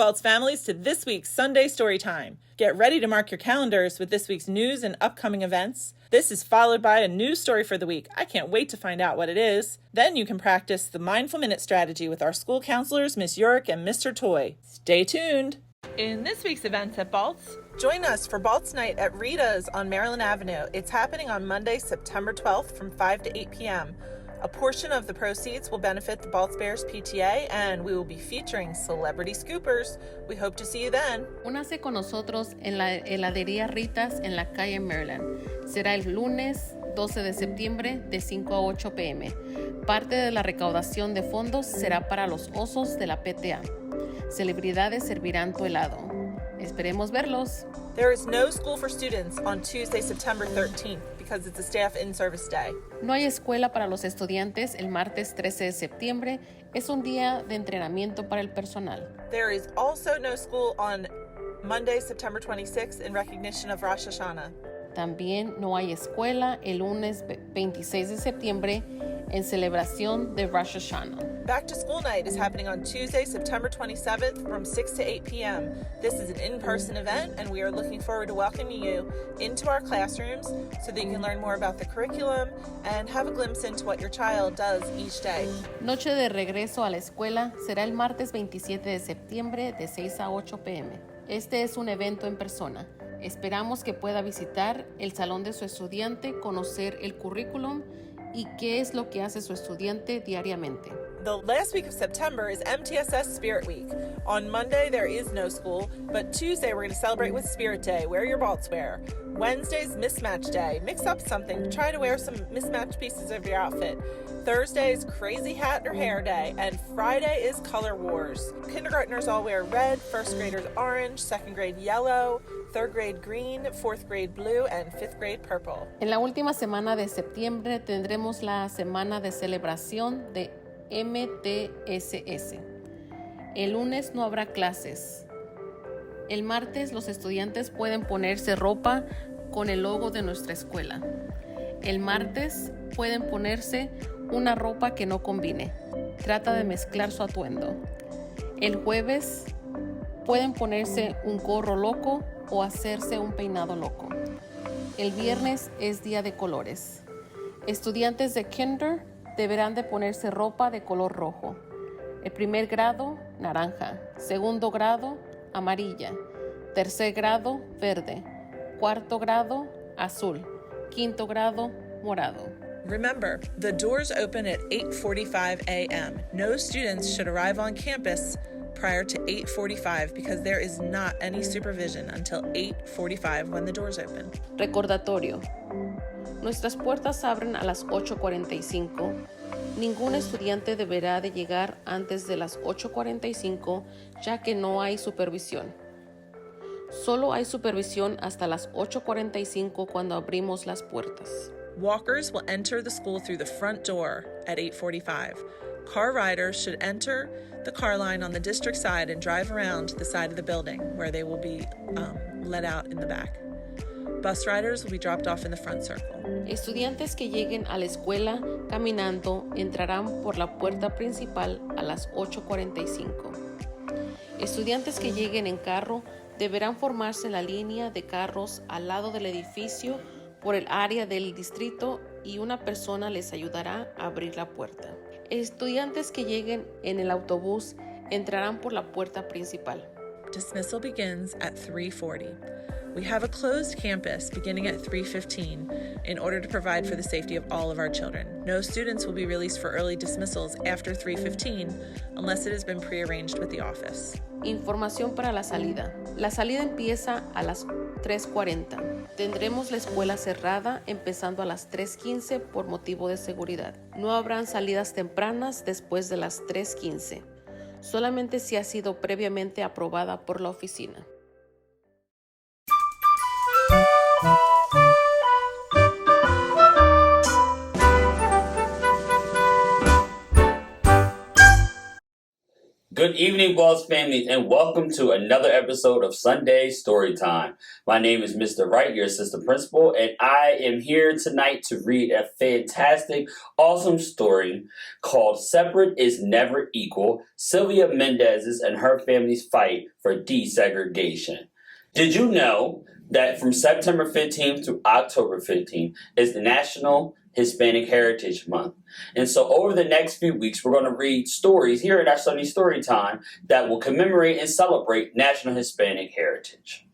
Baltz families, to this week's Sunday Storytime. Get ready to mark your calendars with this week's news and upcoming events. This is followed by a news story for the week. I can't wait to find out what it is. Then you can practice the Mindful Minute strategy with our school counselors, Miss Yorick and Mr. Toy. Stay tuned. In this week's events at Baltz, join us for Baltz Night at Rita's on Maryland Avenue. It's happening on Monday, September 12th from 5 to 8 p.m. A portion of the proceeds will benefit the Baltz Bears PTA, and we will be featuring celebrity scoopers. We hope to see you then. Únase con nosotros en la heladería Ritas en la calle Maryland. Será el lunes 12 de septiembre de 5 a 8 p.m. Parte de la recaudación de fondos será para los osos de la PTA. Celebridades servirán tu helado. Esperemos verlos. There is no school for students on Tuesday, September 13th because it's a staff in-service day. No hay escuela para los estudiantes el martes 13 de septiembre. Es un día de entrenamiento para el personal. There is also no school on Monday, September 26th in recognition of Rosh Hashanah. También no hay escuela el lunes 26 de septiembre en celebración de Rosh Hashanah. Back to School Night is happening on Tuesday, September 27th from 6 to 8 p.m. This is an in-person event, and we are looking forward to welcoming you into our classrooms so that you can learn more about the curriculum and have a glimpse into what your child does each day. Noche de regreso a la escuela será el martes 27 de septiembre de 6 a 8 p.m. Este es un evento en persona. Esperamos que pueda visitar el salón de su estudiante, conocer el currículum y qué es lo que hace su estudiante diariamente. The last week of September is MTSS Spirit Week. On Monday, there is no school, but Tuesday, we're going to celebrate with Spirit Day. Wear your Baltz wear. Wednesday's Mismatch Day. Mix up something. Try to wear some mismatched pieces of your outfit. Thursday's Crazy Hat or Hair Day. And Friday is Color Wars. Kindergartners all wear red, first graders orange, second grade yellow, third grade green, fourth grade blue, and fifth grade purple. En la última semana de septiembre tendremos la semana de celebración de MTSS. El lunes no habrá clases. El martes los estudiantes pueden ponerse ropa con el logo de nuestra escuela. El martes pueden ponerse una ropa que no combine. Trata de mezclar su atuendo. El jueves pueden ponerse un gorro loco o hacerse un peinado loco. El viernes es día de colores. Estudiantes de kinder deberán de ponerse ropa de color rojo. El primer grado, naranja. Segundo grado, amarilla. Tercer grado, verde. Cuarto grado, azul. Quinto grado, morado. Remember, the doors open at 8:45 a.m. No students should arrive on campus prior to 8:45 because there is not any supervision until 8:45 when the doors open. Recordatorio. Nuestras puertas abren a las 8:45. Ningún estudiante deberá de llegar antes de las 8:45 ya que no hay supervisión. Solo hay supervisión hasta las 8:45 cuando abrimos las puertas. Walkers will enter the school through the front door at 8:45. Car riders should enter the car line on the district side and drive around to the side of the building where they will be let out in the back. Bus riders will be dropped off in the front circle. Estudiantes que lleguen a la escuela caminando entrarán por la puerta principal a las 8:45. Estudiantes que lleguen en carro deberán formarse en la línea de carros al lado del edificio por el área del distrito y una persona les ayudará a abrir la puerta. Estudiantes que lleguen en el autobús entrarán por la puerta principal. Dismissal begins at 3:40. We have a closed campus beginning at 3:15 in order to provide for the safety of all of our children. No students will be released for early dismissals after 3:15 unless it has been prearranged with the office. Información para la salida. La salida empieza a las 3:40. Tendremos la escuela cerrada empezando a las 3:15 por motivo de seguridad. No habrán salidas tempranas después de las 3:15. Solamente si ha sido previamente aprobada por la oficina. Good evening, boss families, and welcome to another episode of Sunday Storytime. My name is Mr. Wright, your assistant principal, and I am here tonight to read a fantastic, awesome story called Separate is Never Equal, Sylvia Mendez's and her family's fight for desegregation. Did you know that from September 15th to October 15th is the National Hispanic Heritage Month? And so over the next few weeks, we're going to read stories here at our Sunday Story Time that will commemorate and celebrate National Hispanic Heritage.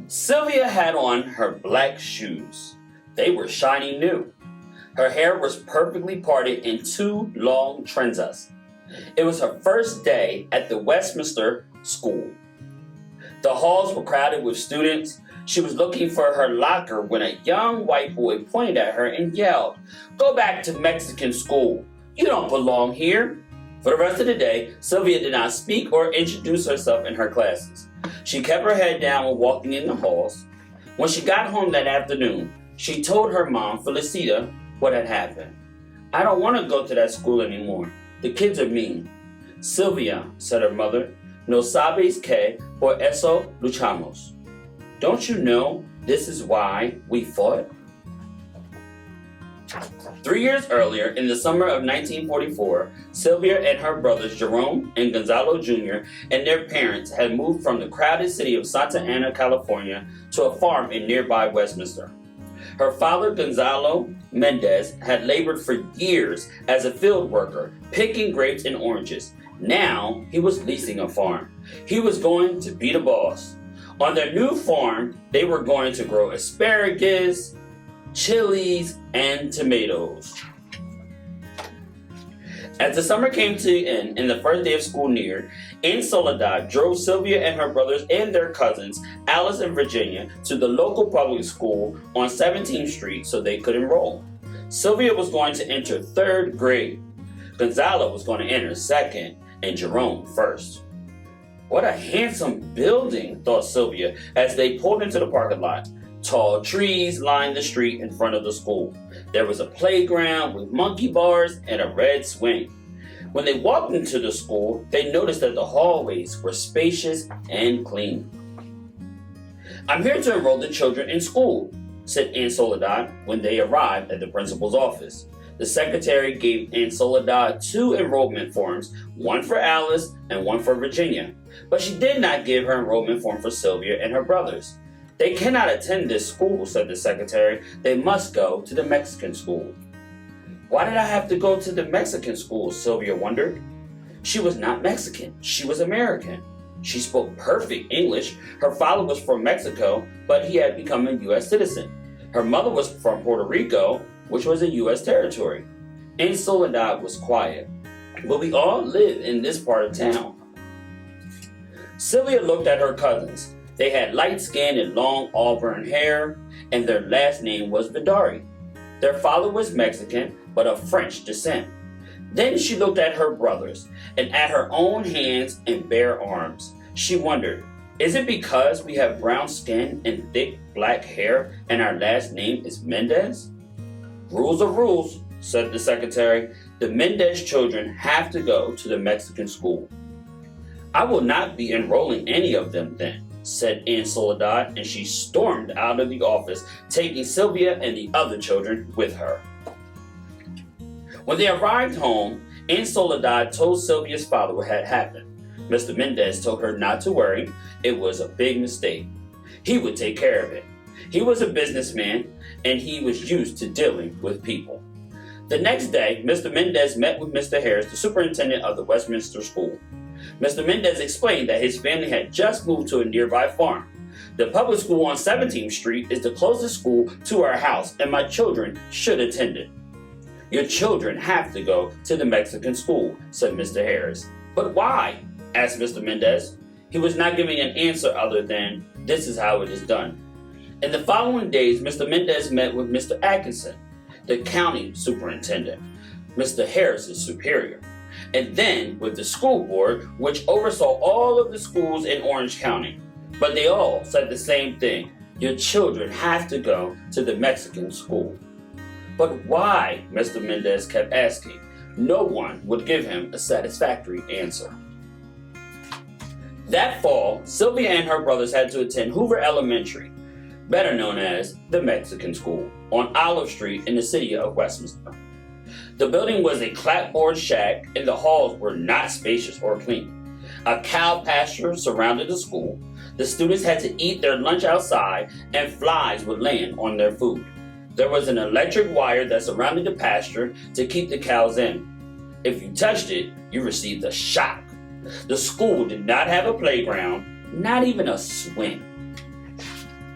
Sylvia had on her black shoes. They were shiny new. Her hair was perfectly parted in two long trenzas. It was her first day at the Westminster School. The halls were crowded with students. She was looking for her locker when a young white boy pointed at her and yelled, "Go back to Mexican school. You don't belong here." For the rest of the day, Sylvia did not speak or introduce herself in her classes. She kept her head down when walking in the halls. When she got home that afternoon, she told her mom, Felicita, what had happened. "I don't want to go to that school anymore. The kids are mean." "Sylvia," said her mother, "no sabes que por eso luchamos. Don't you know this is why we fought?" 3 years earlier, in the summer of 1944, Sylvia and her brothers Jerome and Gonzalo Jr. and their parents had moved from the crowded city of Santa Ana, California, to a farm in nearby Westminster. Her father, Gonzalo Mendez, had labored for years as a field worker, picking grapes and oranges. Now, he was leasing a farm. He was going to be the boss. On their new farm, they were going to grow asparagus, chilies, and tomatoes. As the summer came to an end and the first day of school neared, En Soledad drove Sylvia and her brothers and their cousins, Alice and Virginia, to the local public school on 17th Street so they could enroll. Sylvia was going to enter 3rd grade. Gonzalo was going to enter 2nd, and Jerome 1st. "What a handsome building," thought Sylvia as they pulled into the parking lot. Tall trees lined the street in front of the school. There was a playground with monkey bars and a red swing. When they walked into the school, they noticed that the hallways were spacious and clean. "I'm here to enroll the children in school," said En Soledad when they arrived at the principal's office. The secretary gave En Soledad 2 enrollment forms, one for Alice and one for Virginia. But she did not give her enrollment form for Sylvia and her brothers. "They cannot attend this school," said the secretary. "They must go to the Mexican school." "Why did I have to go to the Mexican school?" Sylvia wondered. She was not Mexican. She was American. She spoke perfect English. Her father was from Mexico, but he had become a U.S. citizen. Her mother was from Puerto Rico, which was a U.S. territory. En Soledad was quiet. "But we all live in this part of town." Sylvia looked at her cousins. They had light skin and long auburn hair, and their last name was Vidari. Their father was Mexican, but of French descent. Then she looked at her brothers, and at her own hands and bare arms. She wondered, is it because we have brown skin and thick black hair, and our last name is Mendez? "Rules are rules," said the secretary. "The Mendez children have to go to the Mexican school." "I will not be enrolling any of them then," said En Soledad, and she stormed out of the office, taking Sylvia and the other children with her. When they arrived home, En Soledad told Sylvia's father what had happened. Mr. Mendez told her not to worry. It was a big mistake. He would take care of it. He was a businessman, and he was used to dealing with people. The next day, Mr. Mendez met with Mr. Harris, the superintendent of the Westminster School. Mr. Mendez explained that his family had just moved to a nearby farm. "The public school on 17th Street is the closest school to our house, and my children should attend it." "Your children have to go to the Mexican school," said Mr. Harris. "But why?" asked Mr. Mendez. He was not giving an answer other than, "This is how it is done." In the following days, Mr. Mendez met with Mr. Atkinson, the county superintendent, Mr. Harris's superior, and then with the school board, which oversaw all of the schools in Orange County. But they all said the same thing: your children have to go to the Mexican school. "But why?" Mr. Mendez kept asking. no one would give him a satisfactory answer. That fall, Sylvia and her brothers had to attend Hoover Elementary, better known as the Mexican School, on Olive Street in the city of Westminster. The building was a clapboard shack and the halls were not spacious or clean. A cow pasture surrounded the school. The students had to eat their lunch outside and flies would land on their food. There was an electric wire that surrounded the pasture to keep the cows in. If you touched it, you received a shock. The school did not have a playground, not even a swing.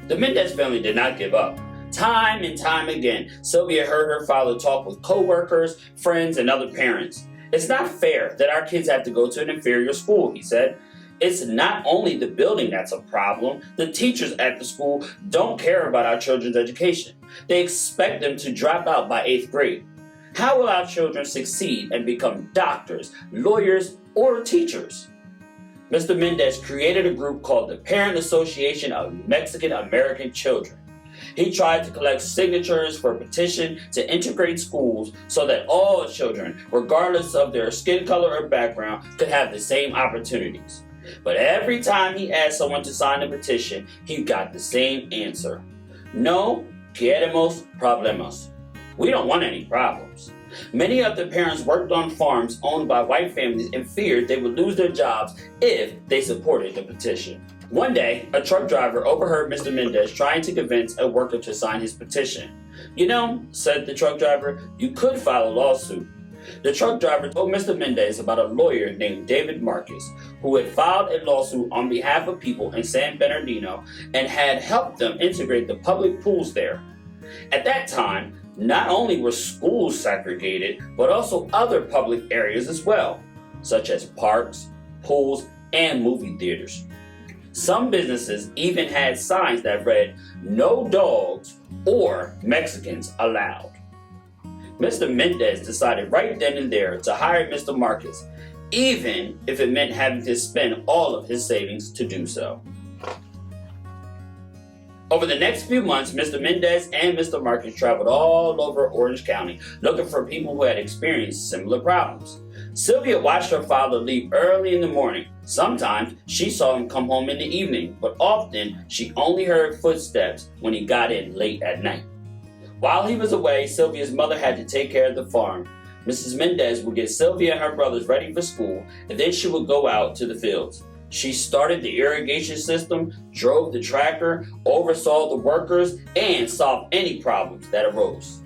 The Mendez family did not give up. Time and time again, Sylvia heard her father talk with co-workers, friends, and other parents. It's not fair that our kids have to go to an inferior school, he said. It's not only the building that's a problem. The teachers at the school don't care about our children's education. They expect them to drop out by 8th grade. How will our children succeed and become doctors, lawyers, or teachers? Mr. Mendez created a group called the Parent Association of Mexican American Children. He tried to collect signatures for a petition to integrate schools so that all children, regardless of their skin color or background, could have the same opportunities. But every time he asked someone to sign the petition, he got the same answer. No queremos problemas. We don't want any problems. Many of the parents worked on farms owned by white families and feared they would lose their jobs if they supported the petition. One day, a truck driver overheard Mr. Mendez trying to convince a worker to sign his petition. "You know," said the truck driver, "you could file a lawsuit." The truck driver told Mr. Mendez about a lawyer named David Marcus, who had filed a lawsuit on behalf of people in San Bernardino and had helped them integrate the public pools there. At that time, not only were schools segregated, but also other public areas as well, such as parks, pools, and movie theaters. Some businesses even had signs that read, "No dogs or Mexicans allowed." Mr. Mendez decided right then and there to hire Mr. Marcus, even if it meant having to spend all of his savings to do so. Over the next few months, Mr. Mendez and Mr. Marcus traveled all over Orange County looking for people who had experienced similar problems. Sylvia watched her father leave early in the morning. Sometimes she saw him come home in the evening, but often she only heard footsteps when he got in late at night. While he was away, Sylvia's mother had to take care of the farm. Mrs. Mendez would get Sylvia and her brothers ready for school, and then she would go out to the fields. She started the irrigation system, drove the tractor, oversaw the workers, and solved any problems that arose.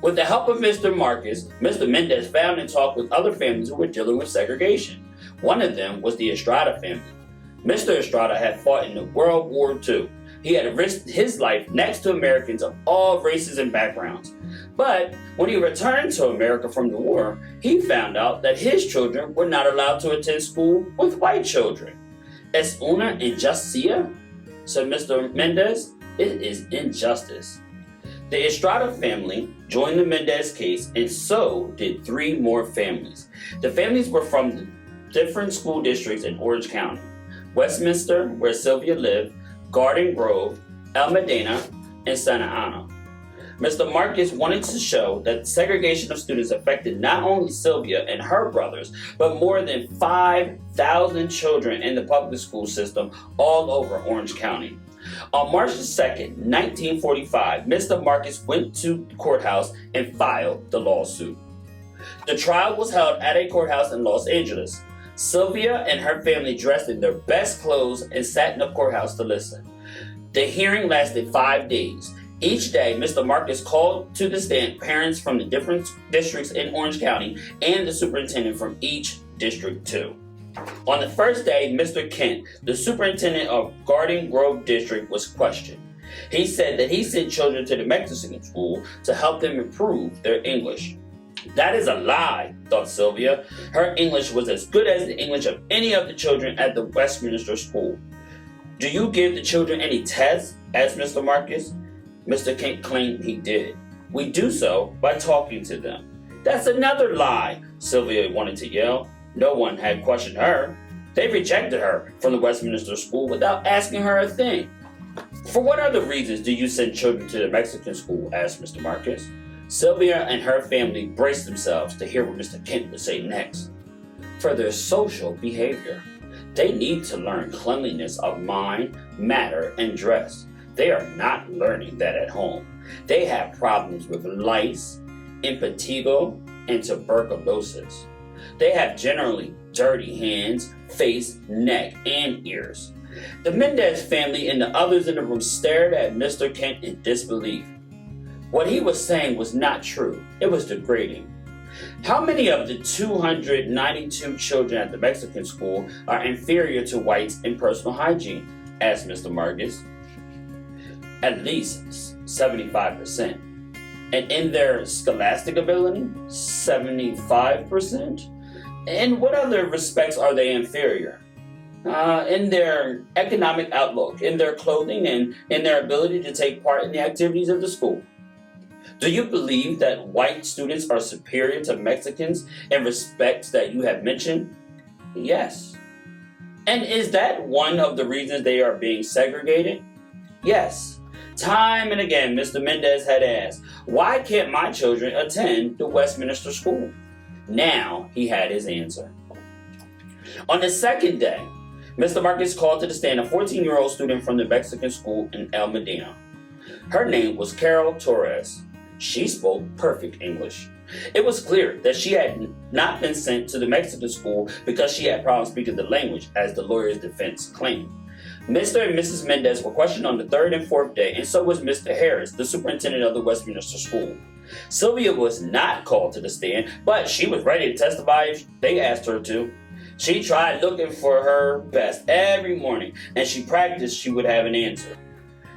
With the help of Mr. Marcus, Mr. Mendez found and talked with other families who were dealing with segregation. One of them was the Estrada family. Mr. Estrada had fought in the World War II. He had risked his life next to Americans of all races and backgrounds. But when he returned to America from the war, he found out that his children were not allowed to attend school with white children. "Es una injusticia," said Mr. Mendez. "It is injustice." The Estrada family joined the Mendez case, and so did 3 more families. The families were from different school districts in Orange County: Westminster, where Sylvia lived, Garden Grove, El Medina, and Santa Ana. Mr. Marcus wanted to show that segregation of students affected not only Sylvia and her brothers, but more than 5,000 children in the public school system all over Orange County. On March 2nd, 1945, Mr. Marcus went to the courthouse and filed the lawsuit. The trial was held at a courthouse in Los Angeles. Sylvia and her family dressed in their best clothes and sat in the courthouse to listen. The hearing lasted 5 days. Each day, Mr. Marcus called to the stand parents from the different districts in Orange County and the superintendent from each district too. On the first day, Mr. Kent, the superintendent of Garden Grove District, was questioned. He said that he sent children to the Mexican school to help them improve their English. "That is a lie," thought Sylvia. Her English was as good as the English of any of the children at the Westminster school. "Do you give the children any tests?" asked Mr. Marcus. Mr. Kent claimed he did. "We do so by talking to them." "That's another lie," Sylvia wanted to yell. No one had questioned her. They rejected her from the Westminster school without asking her a thing. "For what other reasons do you send children to the Mexican school?" asked Mr. Marcus. Sylvia and her family braced themselves to hear what Mr. Kent would say next. For their social behavior, they need to learn cleanliness of mind, matter, and dress. They are not learning that at home. They have problems with lice, impetigo, and tuberculosis. They have generally dirty hands, face, neck, and ears. The Mendez family and the others in the room stared at Mr. Kent in disbelief. What he was saying was not true. It was degrading. How many of the 292 children at the Mexican school are inferior to whites in personal hygiene? Asked Mr. Marcus. At least 75%. And in their scholastic ability, 75%? In what other respects are they inferior? In their economic outlook, in their clothing, and in their ability to take part in the activities of the school. Do you believe that white students are superior to Mexicans in respects that you have mentioned? Yes. And is that one of the reasons they are being segregated? Yes. Time and again, Mr. Mendez had asked, why can't my children attend the Westminster School? Now he had his answer. On the second day, Mr. Marcus called to the stand a 14-year-old student from the Mexican school in El Medina. Her name was Carol Torres. She spoke perfect English. It was clear that she had not been sent to the Mexican school because she had problems speaking the language, as the lawyer's defense claimed. Mr. and Mrs. Mendez were questioned on the third and fourth day, and so was Mr. Harris, the superintendent of the Westminster School. Sylvia was not called to the stand, but she was ready to testify if they asked her to. She tried looking for her best every morning, and she practiced she would have an answer.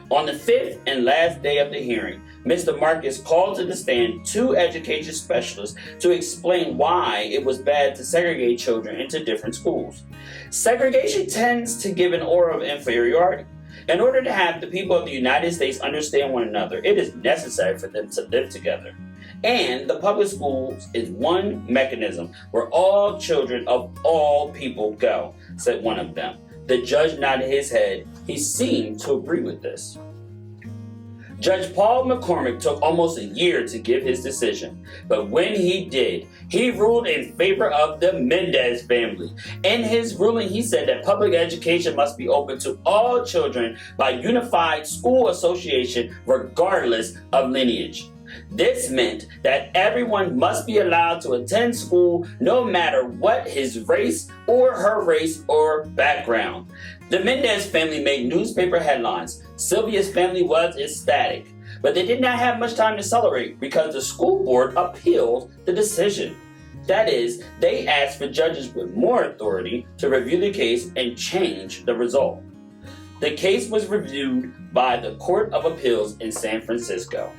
On the fifth and last day of the hearing, Mr. Marcus called to the stand two education specialists to explain why it was bad to segregate children into different schools. Segregation tends to give an aura of inferiority. In order to have the people of the United States understand one another, it is necessary for them to live together. And the public schools is one mechanism where all children of all people go, said one of them. The judge nodded his head. He seemed to agree with this. Judge Paul McCormick took almost a year to give his decision, but when he did, he ruled in favor of the Mendez family. In his ruling, he said that public education must be open to all children by unified school association regardless of lineage. This meant that everyone must be allowed to attend school no matter what his race or her race or background. The Mendez family made newspaper headlines. Sylvia's family was ecstatic, but they did not have much time to celebrate because the school board appealed the decision. That is, they asked for judges with more authority to review the case and change the result. The case was reviewed by the Court of Appeals in San Francisco.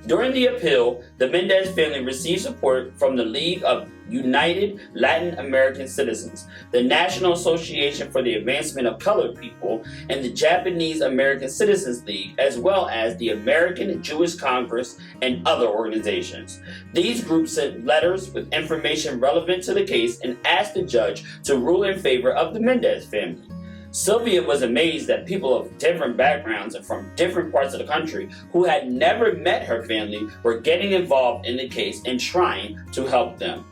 During the appeal, the Mendez family received support from the League of United Latin American Citizens, the National Association for the Advancement of Colored People, and the Japanese American Citizens League, as well as the American Jewish Congress and other organizations. These groups sent letters with information relevant to the case and asked the judge to rule in favor of the Mendez family. Sylvia was amazed that people of different backgrounds and from different parts of the country who had never met her family were getting involved in the case and trying to help them.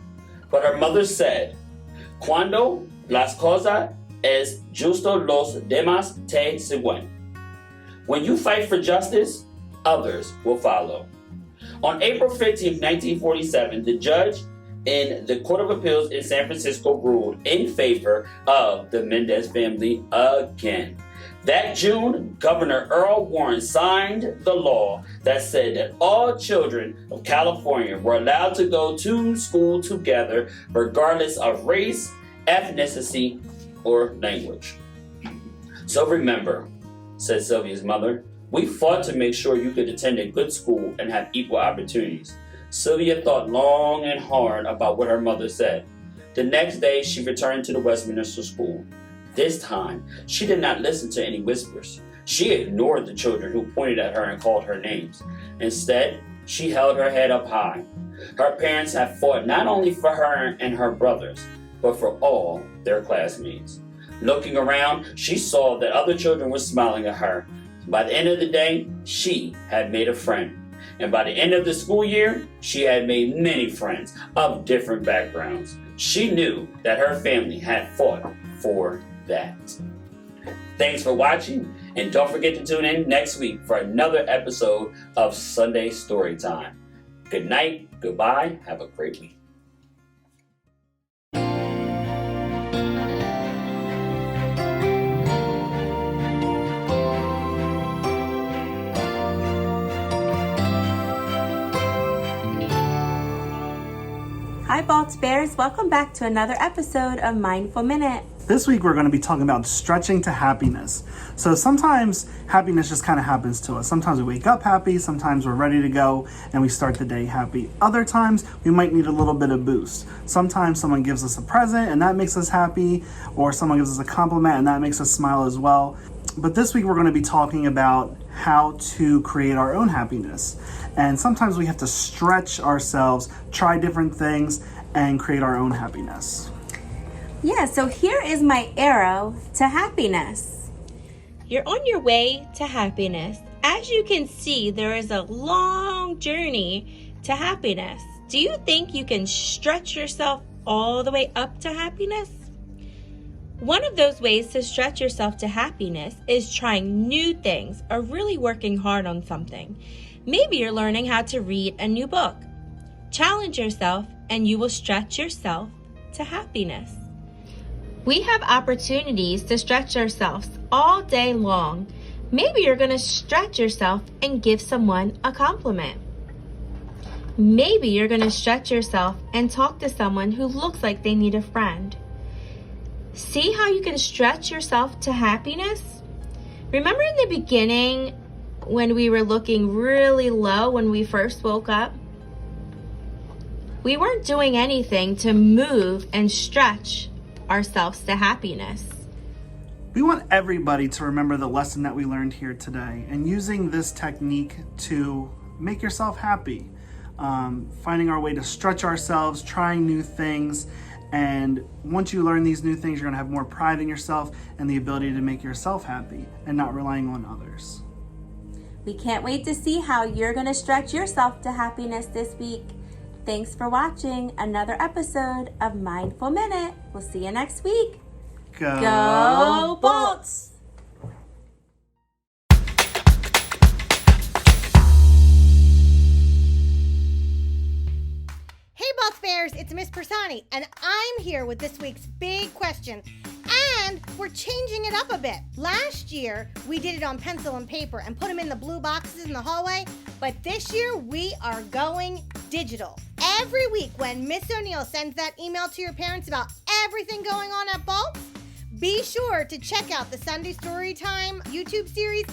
But her mother said, "Cuando las cosas es justo, los demás te siguen." When you fight for justice, others will follow. On April 15, 1947, the judge in the Court of Appeals in San Francisco ruled in favor of the Mendez family again. That June, Governor Earl Warren signed the law that said that all children of California were allowed to go to school together regardless of race, ethnicity, or language. So remember, said Sylvia's mother, we fought to make sure you could attend a good school and have equal opportunities. Sylvia thought long and hard about what her mother said. The next day, she returned to the Westminster School. This time, she did not listen to any whispers. She ignored the children who pointed at her and called her names. Instead, she held her head up high. Her parents had fought not only for her and her brothers, but for all their classmates. Looking around, she saw that other children were smiling at her. By the end of the day, she had made a friend. And by the end of the school year, she had made many friends of different backgrounds. She knew that her family had fought for that. Thanks for watching, and don't forget to tune in next week for another episode of Sunday Storytime. Good night, goodbye, have a great week. Hi Baltz Bears, welcome back to another episode of Mindful Minute. This week we're going to be talking about stretching to happiness. So sometimes happiness just kind of happens to us. Sometimes we wake up happy, sometimes we're ready to go and we start the day happy. Other times we might need a little bit of boost. Sometimes someone gives us a present and that makes us happy, or someone gives us a compliment and that makes us smile as well. But this week we're going to be talking about how to create our own happiness. And sometimes we have to stretch ourselves, try different things, and create our own happiness. Yeah, so here is my arrow to happiness. You're on your way to happiness. As you can see, there is a long journey to happiness. Do you think you can stretch yourself all the way up to happiness? One of those ways to stretch yourself to happiness is trying new things or really working hard on something. Maybe you're learning how to read a new book. Challenge yourself and you will stretch yourself to happiness. We have opportunities to stretch ourselves all day long. Maybe you're going to stretch yourself and give someone a compliment. Maybe you're going to stretch yourself and talk to someone who looks like they need a friend. See how you can stretch yourself to happiness? Remember in the beginning when we were looking really low when we first woke up? We weren't doing anything to move and stretch ourselves to happiness. We want everybody to remember the lesson that we learned here today and using this technique to make yourself happy. Finding our way to stretch ourselves, trying new things. And once you learn these new things, you're going to have more pride in yourself and the ability to make yourself happy and not relying on others. We can't wait to see how you're going to stretch yourself to happiness this week. Thanks for watching another episode of Mindful Minute. We'll see you next week. Go Bolts! Hey Baltz Bears, it's Miss Persani, and I'm here with this week's big question. And we're changing it up a bit. Last year, we did it on pencil and paper and put them in the blue boxes in the hallway, but this year we are going digital. Every week when Miss O'Neill sends that email to your parents about everything going on at Baltz, be sure to check out the Sunday Storytime YouTube series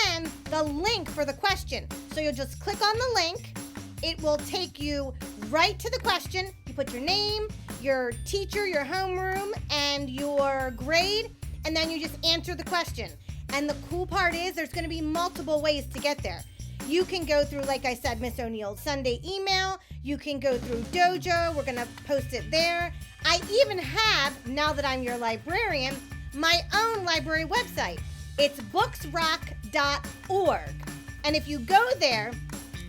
and the link for the question. So you'll just click on the link. It will take you right to the question. You put your name, your teacher, your homeroom, and your grade, and then you just answer the question. And the cool part is there's going to be multiple ways to get there. You can go through, like I said, Miss O'Neill's Sunday email. You can go through Dojo. We're going to post it there. I even have, now that I'm your librarian, my own library website. It's booksrock.org. And if you go there,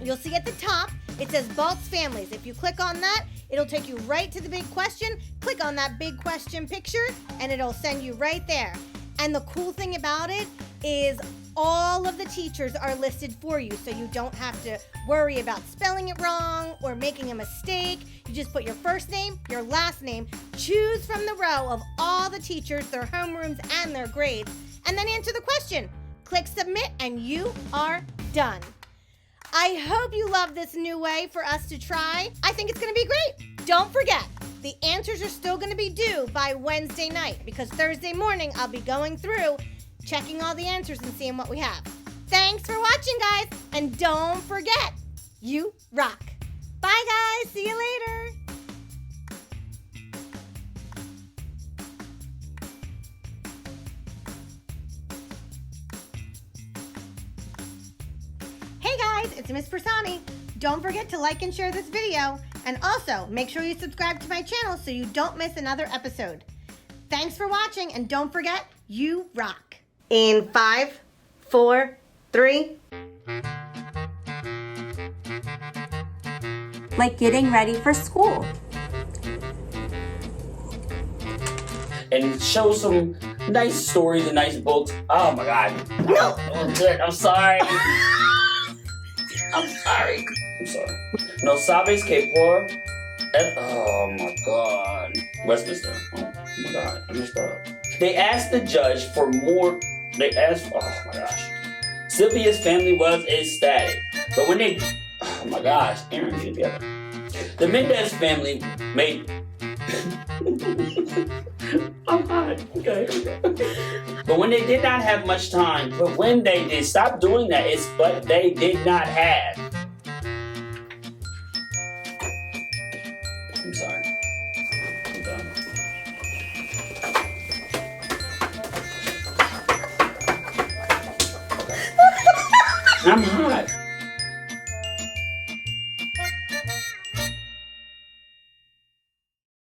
you'll see at the top, it says Baltz Families. If you click on that, it'll take you right to the big question. Click on that big question picture, and it'll send you right there. And the cool thing about it is all of the teachers are listed for you, so you don't have to worry about spelling it wrong or making a mistake. You just put your first name, your last name, choose from the row of all the teachers, their homerooms, and their grades, and then answer the question. Click submit, and you are done. I hope you love this new way for us to try. I think it's going to be great. Don't forget, the answers are still going to be due by Wednesday night because Thursday morning I'll be going through, checking all the answers and seeing what we have. Thanks for watching, guys. And don't forget, you rock. Bye, guys. See you later. Hey guys, it's Miss Persani. Don't forget to like and share this video. And also, make sure you subscribe to my channel so you don't miss another episode. Thanks for watching, and don't forget, you rock. In 5, 4, 3. like getting ready for school. And show some nice stories and nice books. Oh my God. No. Oh, good. I'm sorry. I'm sorry. No sabes que por. Oh my God. Westminster. Oh my God. I messed up. They asked the judge for more. Oh my gosh. Sylvia's family was ecstatic. But when they. Oh my gosh. Aaron, get it together. The Mendez family made. I'm hot. Okay. But when they did not have much time, stop doing that. But they did not have. I'm sorry. I'm done. I'm hot.